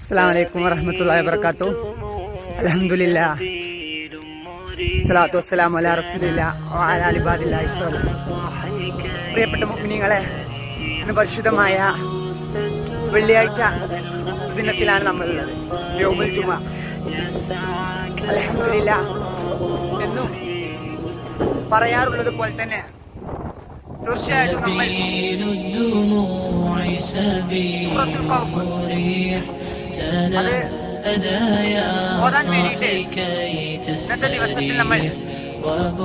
അസ്സലാമു വറഹ്മത്തുള്ളാഹി വബറകാതുഹു. അൽഹംദുലില്ലാഹ് സ്വലാത്തു വസ്സലാമു അലാ റസൂലില്ലാഹി വഅലാ ആലിഹി വസഹ്ബിഹി വസല്ലം. പ്രിയപ്പെട്ട മുഅ്മിനീങ്ങളെ, ഇന്ന് പരിശുദ്ധമായ വെള്ളിയാഴ്ച സുദിനത്തിലാണ് നമ്മളുള്ളത്, യൗമുൽ ജുമുഅ. അൽഹംദുലില്ലാഹ് എന്നും പറയാറുള്ളത് പോലെ തന്നെ തീർച്ചയായിട്ടും നമ്മൾ സൂറത്തുൽ ഖൗഫ് അത് ഓതാൻ വേണ്ടിയിട്ട് ഇന്നത്തെ ദിവസത്തിൽ നമ്മൾ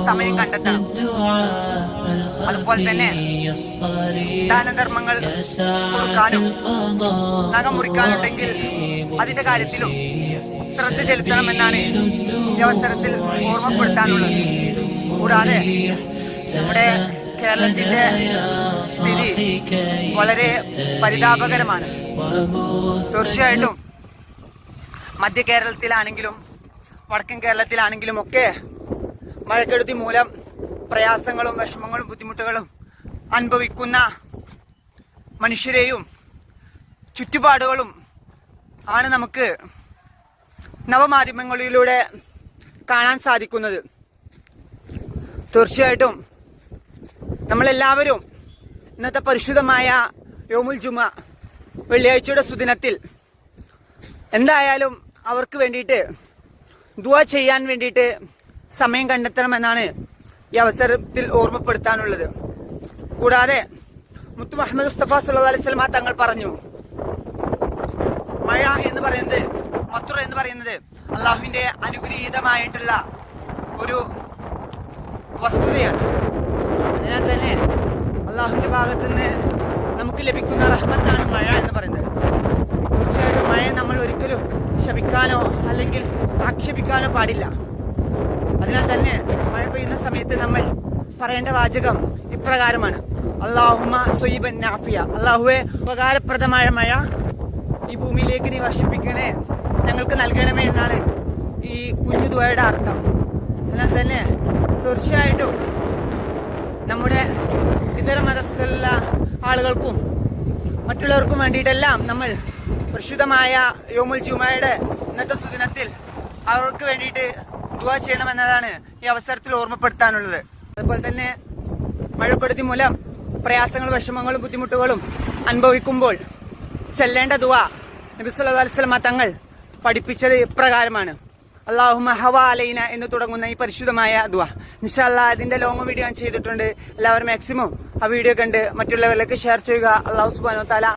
സമയം കണ്ടെത്തണം. അതുപോലെ തന്നെ ദാനധർമ്മങ്ങൾ കൊടുക്കാനും നഖം മുറിക്കാനുണ്ടെങ്കിൽ അതിന്റെ കാര്യത്തിലും ശ്രദ്ധ ചെലുത്തണമെന്നാണ് ഈ അവസരത്തിൽ ഓർമ്മപ്പെടുത്താനുള്ളത്. കൂടാതെ നമ്മുടെ കേരളത്തിന്റെ സ്ഥിതി വളരെ പരിതാപകരമാണ്. തീർച്ചയായിട്ടും മധ്യ കേരളത്തിലാണെങ്കിലും വടക്കൻ കേരളത്തിലാണെങ്കിലും ഒക്കെ മഴക്കെടുതി മൂലം പ്രയാസങ്ങളും വിഷമങ്ങളും ബുദ്ധിമുട്ടുകളും അനുഭവിക്കുന്ന മനുഷ്യരെയും ചുറ്റുപാടുകളും ആണ് നമുക്ക് നവമാധ്യമങ്ങളിലൂടെ കാണാൻ സാധിക്കുന്നത്. തീർച്ചയായിട്ടും നമ്മളെല്ലാവരും ഇന്നത്തെ പരിശുദ്ധമായ യൗമുൽ ജുമുഅ വെള്ളിയാഴ്ചയുടെ സുദിനത്തിൽ എന്തായാലും അവർക്ക് വേണ്ടിയിട്ട് ദുആ ചെയ്യാൻ വേണ്ടിയിട്ട് സമയം കണ്ടെത്തണമെന്നാണ് ഈ അവസരത്തിൽ ഓർമ്മപ്പെടുത്താനുള്ളത്. കൂടാതെ മുത്തു മുഹമ്മദ് മുസ്തഫ സല്ലല്ലാഹു അലൈഹി വസല്ലം തങ്ങൾ പറഞ്ഞു, മഴ എന്ന് പറയുന്നത്, മത്തുറ എന്ന് പറയുന്നത് അള്ളാഹുവിന്റെ അനുഗ്രഹീതമായിട്ടുള്ള ഒരു വസ്തുതയാണ്. അതിനാൽ തന്നെ അള്ളാഹുവിന്റെ ഭാഗത്ത് നിന്ന് നമുക്ക് ലഭിക്കുന്ന റഹ്മത്താണ് മഴ എന്ന് പറയുന്നത്. തീർച്ചയായിട്ടും മഴയെ നമ്മൾ ഒരിക്കലും ശപിക്കാനോ അല്ലെങ്കിൽ ആക്ഷേപിക്കാനോ പാടില്ല. അതിനാൽ തന്നെ മഴ പെയ്യുന്ന സമയത്ത് നമ്മൾ പറയേണ്ട വാചകം ഇപ്രകാരമാണ്: അല്ലാഹുമ്മ സ്വയ്യിബൻ നാഫിയ. അള്ളാഹുവെ, ഉപകാരപ്രദമായ മഴ ഈ ഭൂമിയിലേക്ക് നീ വർഷിപ്പിക്കണേ, ഞങ്ങൾക്ക് നൽകണമേ എന്നാണ് ഈ കുഞ്ഞു ദുആയുടെ അർത്ഥം. അതിനാൽ തന്നെ തീർച്ചയായിട്ടും നമ്മുടെ ഇതര മതസ്ഥലുള്ള ആളുകൾക്കും മറ്റുള്ളവർക്കും വേണ്ടിയിട്ടെല്ലാം നമ്മൾ പരിശുദ്ധമായ യൗമുൽ ജുമുഅയുടെ ഇന്നത്തെ സുദിനത്തിൽ അവർക്ക് വേണ്ടിയിട്ട് ദുആ ചെയ്യണമെന്നതാണ് ഈ അവസരത്തിൽ ഓർമ്മപ്പെടുത്താനുള്ളത്. അതുപോലെ തന്നെ മഴക്കെടുതി മൂലം പ്രയാസങ്ങളും വിഷമങ്ങളും ബുദ്ധിമുട്ടുകളും അനുഭവിക്കുമ്പോൾ ചെല്ലേണ്ട ദുആ നബി സല്ലല്ലാഹു അലൈഹി വസല്ലം തങ്ങൾ പഠിപ്പിച്ചത് ഇപ്രകാരമാണ്: അല്ലാഹുമ്മ ഹവാ അലൈന എന്ന് തുടങ്ങുന്ന ഈ പരിശുദ്ധമായ ദുആ. ഇൻഷാ അല്ലാഹ് ഇതിന്റെ ലോങ് വീഡിയോ ഞാൻ ചെയ്തിട്ടുണ്ട്. എല്ലാവരും മാക്സിമം ആ വീഡിയോ കണ്ട് മറ്റുള്ളവരിലേക്ക് ഷെയർ ചെയ്യുക. അല്ലാഹു സുബ്ഹാനഹു വ തആല